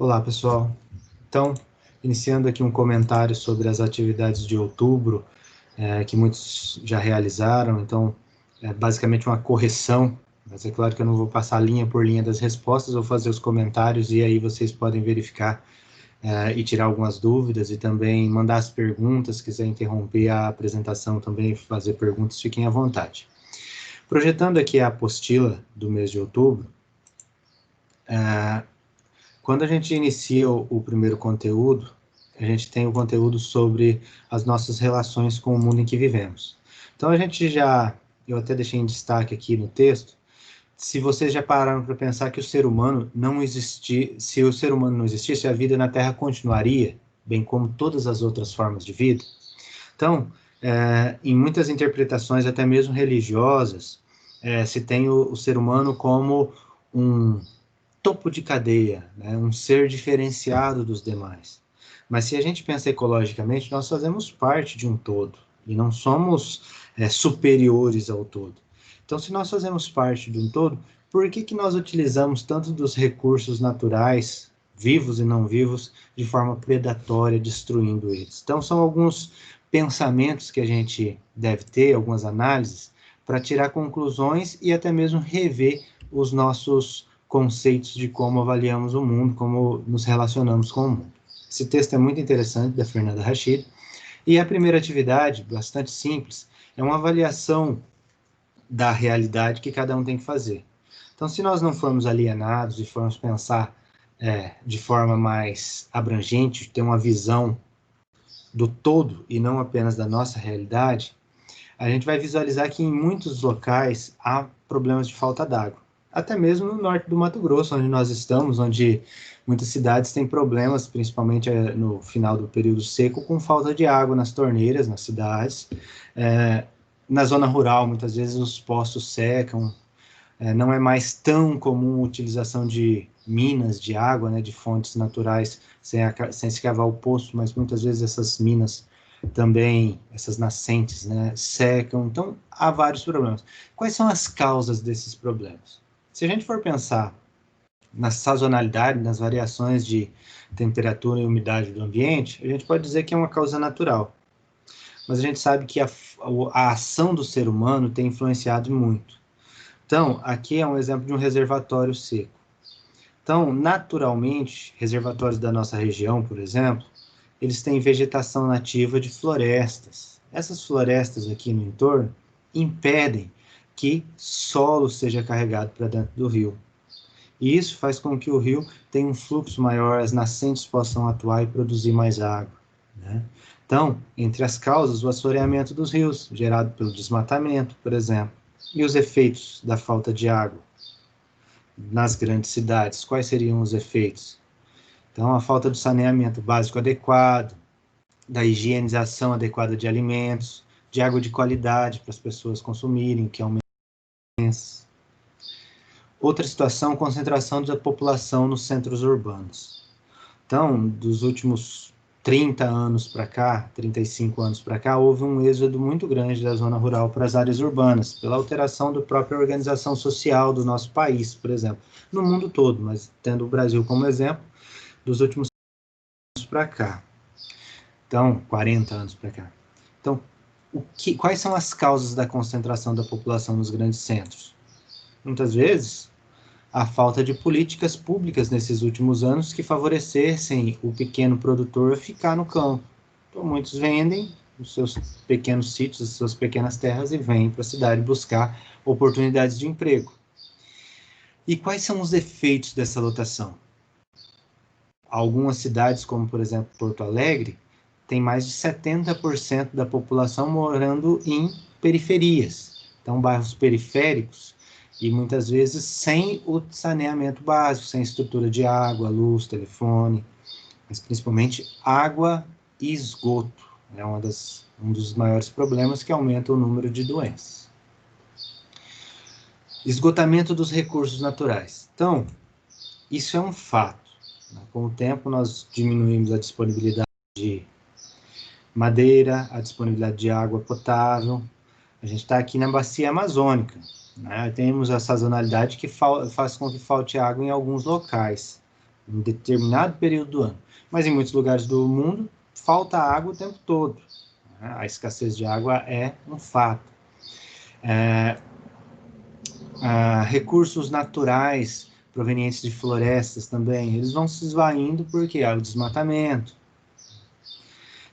Olá, pessoal. Então, iniciando aqui um comentário sobre as atividades de outubro, que muitos já realizaram. Então, é basicamente uma correção, mas é claro que eu não vou passar linha por linha das respostas, vou fazer os comentários e aí vocês podem verificar e tirar algumas dúvidas e também mandar as perguntas. Se quiser interromper a apresentação também, fazer perguntas, fiquem à vontade. Projetando aqui a apostila do mês de outubro, quando a gente inicia o primeiro conteúdo, a gente tem o conteúdo sobre as nossas relações com o mundo em que vivemos. Então eu até deixei em destaque aqui no texto, se vocês já pararam para pensar que o ser humano não existir, se o ser humano não existisse, a vida na Terra continuaria, bem como todas as outras formas de vida. Então, em muitas interpretações, até mesmo religiosas, se tem o ser humano como um topo de cadeia, né? Um ser diferenciado dos demais. Mas se a gente pensa ecologicamente, nós fazemos parte de um todo e não somos superiores ao todo. Então, se nós fazemos parte de um todo, por que nós utilizamos tanto dos recursos naturais, vivos e não vivos, de forma predatória, destruindo eles? Então, são alguns pensamentos que a gente deve ter, algumas análises, para tirar conclusões e até mesmo rever os nossos conceitos de como avaliamos o mundo, como nos relacionamos com o mundo. Esse texto é muito interessante, da Fernanda Rachid, e a primeira atividade, bastante simples, é uma avaliação da realidade que cada um tem que fazer. Então, se nós não formos alienados e formos pensar de forma mais abrangente, ter uma visão do todo e não apenas da nossa realidade, a gente vai visualizar que em muitos locais há problemas de falta d'água. Até mesmo no norte do Mato Grosso, onde nós estamos, onde muitas cidades têm problemas, principalmente no final do período seco, com falta de água nas torneiras, nas cidades. Na zona rural, muitas vezes os poços secam, não é mais tão comum a utilização de minas de água, né, de fontes naturais, sem se cavar o poço, mas muitas vezes essas minas também, essas nascentes, né, secam. Então, há vários problemas. Quais são as causas desses problemas? Se a gente for pensar na sazonalidade, nas variações de temperatura e umidade do ambiente, a gente pode dizer que é uma causa natural. Mas a gente sabe que a ação do ser humano tem influenciado muito. Então, aqui é um exemplo de um reservatório seco. Então, naturalmente, reservatórios da nossa região, por exemplo, eles têm vegetação nativa de florestas. Essas florestas aqui no entorno impedem que solo seja carregado para dentro do rio. E isso faz com que o rio tenha um fluxo maior, as nascentes possam atuar e produzir mais água, né? Então, entre as causas, o assoreamento dos rios, gerado pelo desmatamento, por exemplo, e os efeitos da falta de água nas grandes cidades. Quais seriam os efeitos? Então, a falta do saneamento básico adequado, da higienização adequada de alimentos, de água de qualidade para as pessoas consumirem, que aumenta. Outra situação, concentração da população nos centros urbanos. Então, dos últimos 30 anos para cá, 35 anos para cá, houve um êxodo muito grande da zona rural para as áreas urbanas, pela alteração da própria organização social do nosso país, por exemplo, no mundo todo, mas tendo o Brasil como exemplo, dos últimos anos para cá. Então, 40 anos para cá. Então, quais são as causas da concentração da população nos grandes centros? Muitas vezes, a falta de políticas públicas nesses últimos anos que favorecessem o pequeno produtor ficar no campo. Então, muitos vendem os seus pequenos sítios, as suas pequenas terras e vêm para a cidade buscar oportunidades de emprego. E quais são os efeitos dessa lotação? Algumas cidades, como por exemplo Porto Alegre, tem mais de 70% da população morando em periferias. Então, bairros periféricos, e muitas vezes sem o saneamento básico, sem estrutura de água, luz, telefone, mas principalmente água e esgoto. É um dos maiores problemas que aumenta o número de doenças. Esgotamento dos recursos naturais. Então, isso é um fato. Com o tempo, nós diminuímos a disponibilidade de madeira, a disponibilidade de água potável. A gente está aqui na bacia amazônica, né? Temos a sazonalidade que faz com que falte água em alguns locais. em determinado período do ano. Mas em muitos lugares do mundo, falta água o tempo todo. A escassez de água é um fato. Recursos naturais provenientes de florestas também, eles vão se esvaindo porque há o desmatamento.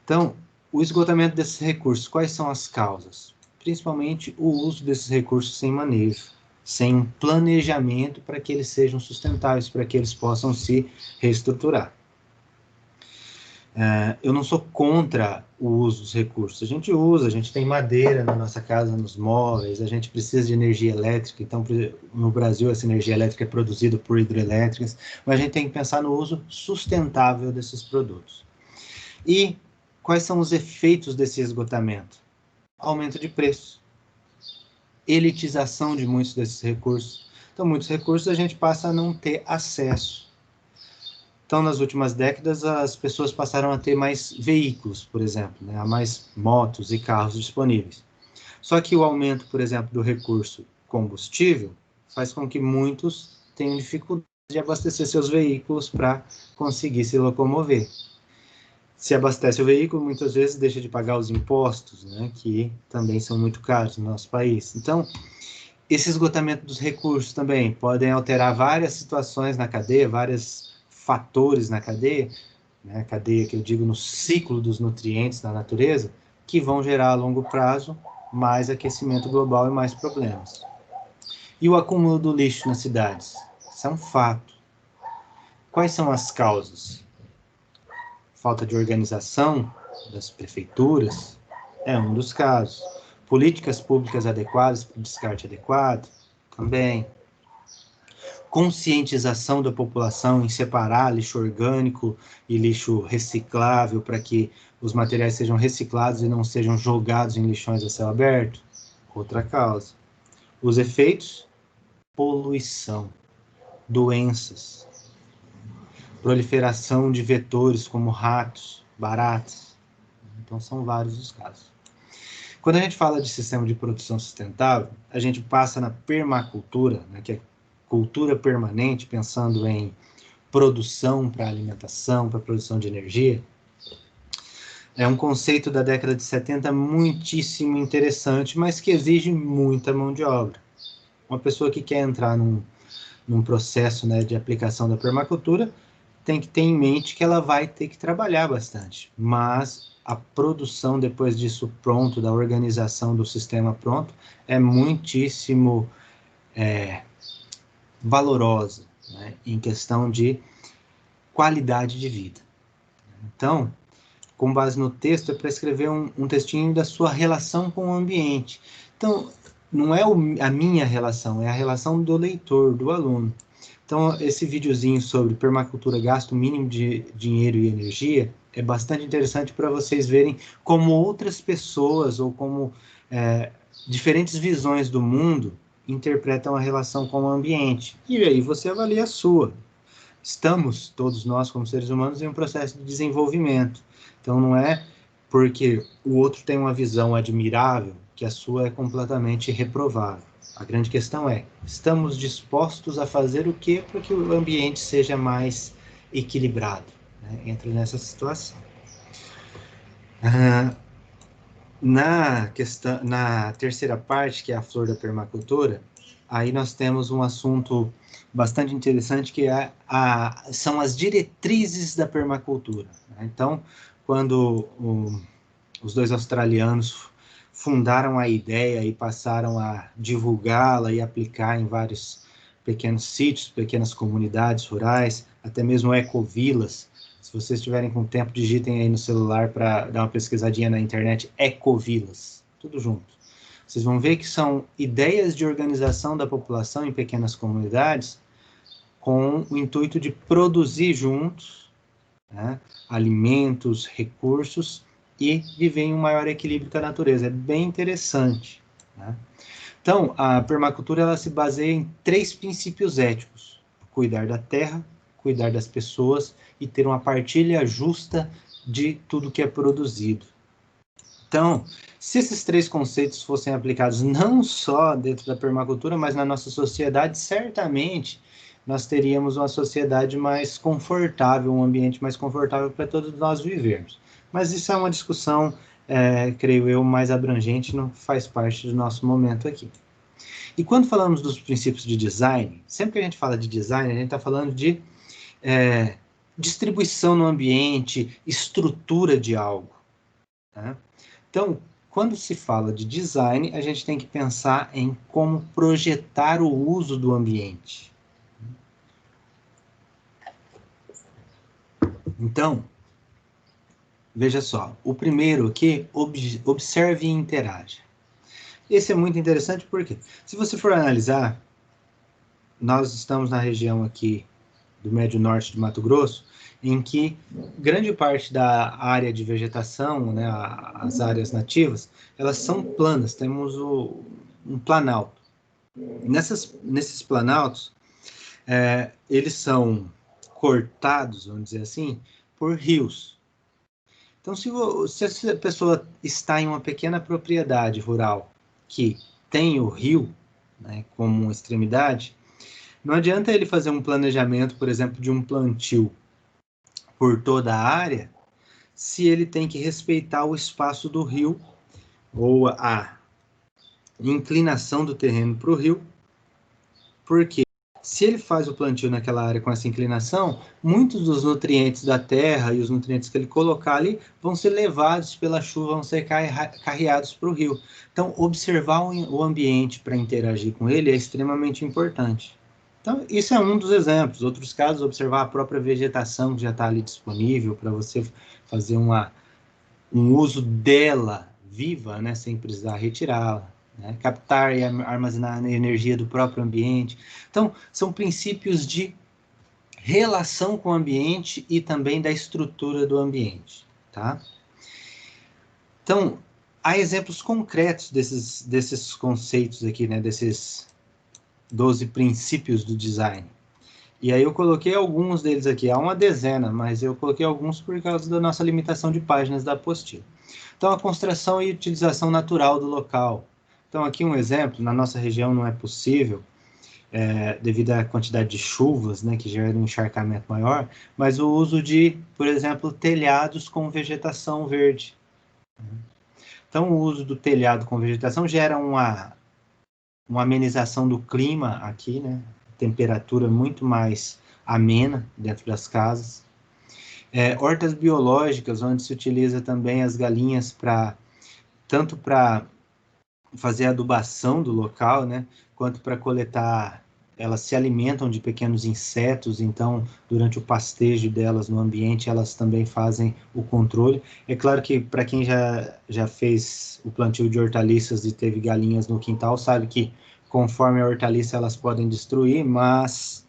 Então, o esgotamento desses recursos, quais são as causas? Principalmente o uso desses recursos sem manejo, sem planejamento para que eles sejam sustentáveis, para que eles possam se reestruturar. Eu não sou contra o uso dos recursos. A gente usa, a gente tem madeira na nossa casa, nos móveis, a gente precisa de energia elétrica, então no Brasil essa energia elétrica é produzida por hidrelétricas, mas a gente tem que pensar no uso sustentável desses produtos. E quais são os efeitos desse esgotamento? Aumento de preço, elitização de muitos desses recursos. Então, muitos recursos a gente passa a não ter acesso. Então, nas últimas décadas, as pessoas passaram a ter mais veículos, por exemplo, né? Há mais motos e carros disponíveis. Só que o aumento, por exemplo, do recurso combustível faz com que muitos tenham dificuldade de abastecer seus veículos para conseguir se locomover. Se abastece o veículo, muitas vezes deixa de pagar os impostos, né? Que também são muito caros no nosso país. Então, esse esgotamento dos recursos também podem alterar várias situações na cadeia, vários fatores na cadeia, né, cadeia que eu digo no ciclo dos nutrientes na natureza, que vão gerar a longo prazo mais aquecimento global e mais problemas. E o acúmulo do lixo nas cidades? Isso é um fato. Quais são as causas? Falta de organização das prefeituras é um dos casos. Políticas públicas adequadas para o descarte adequado também. Conscientização da população em separar lixo orgânico e lixo reciclável para que os materiais sejam reciclados e não sejam jogados em lixões a céu aberto. Outra causa. Os efeitos? Poluição, doenças, proliferação de vetores como ratos, baratas. Então, são vários os casos. Quando a gente fala de sistema de produção sustentável, a gente passa na permacultura, né, que é cultura permanente, pensando em produção para alimentação, para produção de energia. É um conceito da década de 70 muitíssimo interessante, mas que exige muita mão de obra. Uma pessoa que quer entrar num processo, né, de aplicação da permacultura tem que ter em mente que ela vai ter que trabalhar bastante, mas a produção depois disso pronto, da organização do sistema pronto, é muitíssimo valorosa, né, em questão de qualidade de vida. Então, com base no texto, é para escrever um textinho da sua relação com o ambiente. Então, não é a minha relação, é a relação do leitor, do aluno. Então, esse videozinho sobre permacultura, gasto mínimo de dinheiro e energia, é bastante interessante para vocês verem como outras pessoas ou como diferentes visões do mundo interpretam a relação com o ambiente. E aí você avalia a sua. Estamos, todos nós como seres humanos, em um processo de desenvolvimento. Então, não é porque o outro tem uma visão admirável que a sua é completamente reprovável. A grande questão é, estamos dispostos a fazer o quê para que o ambiente seja mais equilibrado? Né? Entra nessa situação. Na terceira parte, que é a flor da permacultura, aí nós temos um assunto bastante interessante, que são as diretrizes da permacultura. Né? Então, quando os dois australianos fundaram a ideia e passaram a divulgá-la e aplicar em vários pequenos sítios, pequenas comunidades rurais, até mesmo ecovilas. Se vocês estiverem com tempo, digitem aí no celular para dar uma pesquisadinha na internet, ecovilas, tudo junto. Vocês vão ver que são ideias de organização da população em pequenas comunidades com o intuito de produzir juntos, né, alimentos, recursos e viver em um maior equilíbrio com a natureza. É bem interessante. Né? Então, a permacultura ela se baseia em 3 princípios éticos: cuidar da terra, cuidar das pessoas e ter uma partilha justa de tudo que é produzido. Então, se esses 3 conceitos fossem aplicados não só dentro da permacultura, mas na nossa sociedade, certamente nós teríamos uma sociedade mais confortável, um ambiente mais confortável para todos nós vivermos. Mas isso é uma discussão, creio eu, mais abrangente, não faz parte do nosso momento aqui. E quando falamos dos princípios de design, sempre que a gente fala de design, a gente está falando de distribuição no ambiente, estrutura de algo. Tá? Então, quando se fala de design, a gente tem que pensar em como projetar o uso do ambiente. Então, veja só, o primeiro aqui, observe e interaja. Esse é muito interessante porque, se você for analisar, nós estamos na região aqui do Médio Norte de Mato Grosso, em que grande parte da área de vegetação, né, as áreas nativas, elas são planas, temos um planalto. Nesses planaltos, eles são cortados, vamos dizer assim, por rios. Então, se a pessoa está em uma pequena propriedade rural que tem o rio, né, como uma extremidade, não adianta ele fazer um planejamento, por exemplo, de um plantio por toda a área, se ele tem que respeitar o espaço do rio ou a inclinação do terreno para o rio, porque se ele faz o plantio naquela área com essa inclinação, muitos dos nutrientes da terra e os nutrientes que ele colocar ali vão ser levados pela chuva, vão ser carreados para o rio. Então, observar o ambiente para interagir com ele é extremamente importante. Então, isso é um dos exemplos. Outros casos, observar a própria vegetação que já está ali disponível para você fazer um uso dela viva, né, sem precisar retirá-la. Né? Captar e armazenar a energia do próprio ambiente. Então, são princípios de relação com o ambiente e também da estrutura do ambiente. Tá? Então, há exemplos concretos desses conceitos aqui, né, desses 12 princípios do design. E aí eu coloquei alguns deles aqui, há uma dezena, mas eu coloquei alguns por causa da nossa limitação de páginas da apostila. Então, a construção e utilização natural do local. Então, aqui um exemplo, na nossa região não é possível, devido à quantidade de chuvas, né, que gera um encharcamento maior, mas o uso de, por exemplo, telhados com vegetação verde. Então, o uso do telhado com vegetação gera uma amenização do clima aqui, né, temperatura muito mais amena dentro das casas. Hortas biológicas, onde se utiliza também as galinhas tanto para fazer a adubação do local, né, quanto para coletar. Elas se alimentam de pequenos insetos, então, durante o pastejo delas no ambiente, elas também fazem o controle. É claro que, para quem já fez o plantio de hortaliças e teve galinhas no quintal, sabe que, conforme a hortaliça, elas podem destruir, mas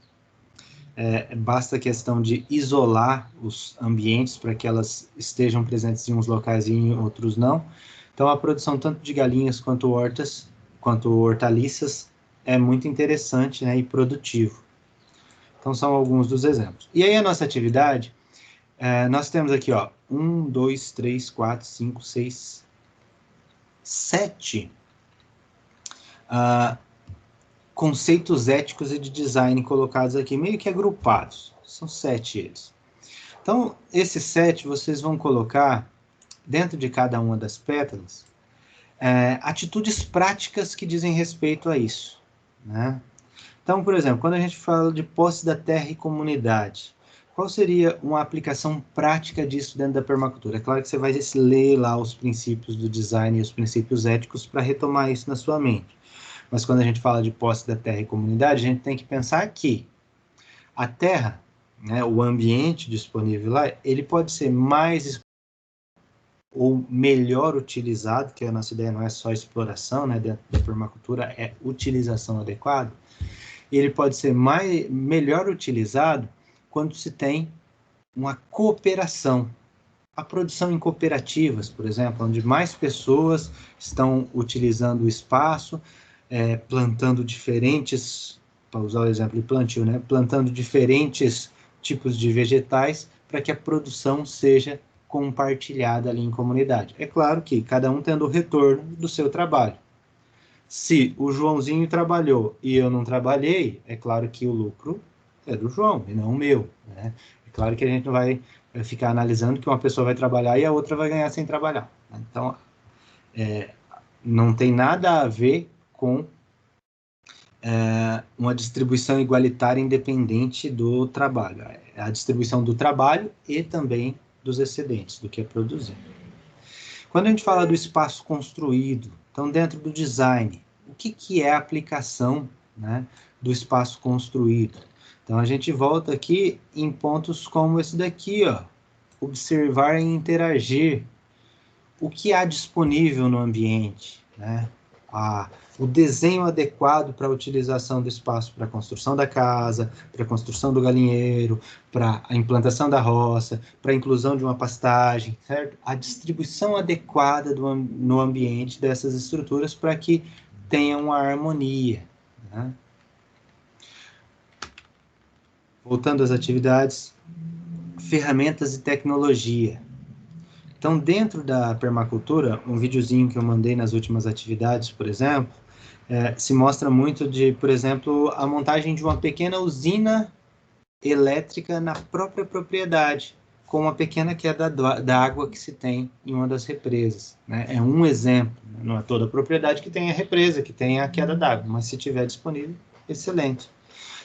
basta a questão de isolar os ambientes para que elas estejam presentes em uns locais e em outros não. Então, a produção tanto de galinhas quanto hortaliças é muito interessante, né, e produtivo. Então, são alguns dos exemplos. E aí, a nossa atividade, nós temos aqui, ó, 1, 2, 3, 4, 5, 6, 7 conceitos éticos e de design colocados aqui, meio que agrupados. São 7 eles. Então, esses 7 vocês vão colocar, dentro de cada uma das pétalas, atitudes práticas que dizem respeito a isso. Né? Então, por exemplo, quando a gente fala de posse da terra e comunidade, qual seria uma aplicação prática disso dentro da permacultura? É claro que você vai ler lá os princípios do design e os princípios éticos para retomar isso na sua mente. Mas quando a gente fala de posse da terra e comunidade, a gente tem que pensar que a terra, né, o ambiente disponível lá, ele pode ser mais ou melhor utilizado, que a nossa ideia não é só exploração, né, dentro da permacultura, é utilização adequada. Ele pode ser melhor utilizado quando se tem uma cooperação. A produção em cooperativas, por exemplo, onde mais pessoas estão utilizando o espaço, plantando diferentes, para usar o exemplo de plantio, né? Plantando diferentes tipos de vegetais para que a produção seja compartilhada ali em comunidade. É claro que cada um tendo o retorno do seu trabalho. Se o Joãozinho trabalhou e eu não trabalhei, é claro que o lucro é do João e não o meu, né? É claro que a gente não vai ficar analisando que uma pessoa vai trabalhar e a outra vai ganhar sem trabalhar, né? Então, não tem nada a ver com uma distribuição igualitária independente do trabalho. É a distribuição do trabalho e também dos excedentes, do que é produzido. Quando a gente fala do espaço construído, então dentro do design, o que é a aplicação, né, do espaço construído? Então a gente volta aqui em pontos como esse daqui, ó, observar e interagir. O que há disponível no ambiente, né? O desenho adequado para a utilização do espaço para a construção da casa, para a construção do galinheiro, para a implantação da roça, para a inclusão de uma pastagem, certo? A distribuição adequada no ambiente dessas estruturas para que tenha uma harmonia, né? Voltando às atividades, ferramentas e tecnologia. Então, dentro da permacultura, um videozinho que eu mandei nas últimas atividades, por exemplo, se mostra muito de, por exemplo, a montagem de uma pequena usina elétrica na própria propriedade, com uma pequena queda da água que se tem em uma das represas, né? É um exemplo, né? Não é toda a propriedade que tem a represa, que tem a queda d'água, mas se tiver disponível, excelente.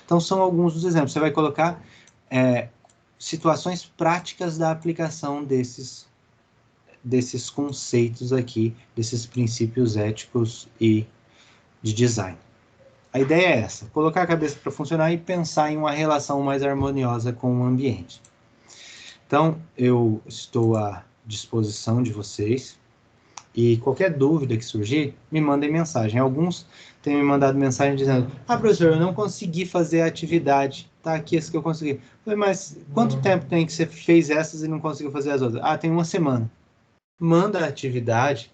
Então, são alguns dos exemplos. Você vai colocar situações práticas da aplicação desses conceitos aqui, desses princípios éticos e de design. A ideia é essa, colocar a cabeça para funcionar e pensar em uma relação mais harmoniosa com o ambiente. Então, eu estou à disposição de vocês e qualquer dúvida que surgir, me mandem mensagem. Alguns têm me mandado mensagem dizendo: professor, eu não consegui fazer a atividade, tá aqui esse que eu consegui. Eu falei, mas quanto tempo tem que você fez essas e não conseguiu fazer as outras? Tem uma semana. Manda a atividade,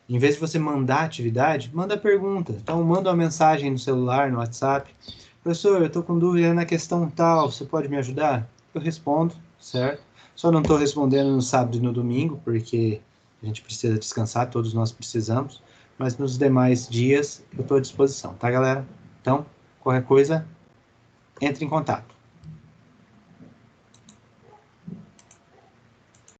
em vez de você mandar a atividade, manda a pergunta. Então, manda uma mensagem no celular, no WhatsApp. Professor, eu estou com dúvida na questão tal, você pode me ajudar? Eu respondo, certo? Só não estou respondendo no sábado e no domingo, porque a gente precisa descansar, todos nós precisamos. Mas nos demais dias, eu estou à disposição, tá, galera? Então, qualquer coisa, entre em contato.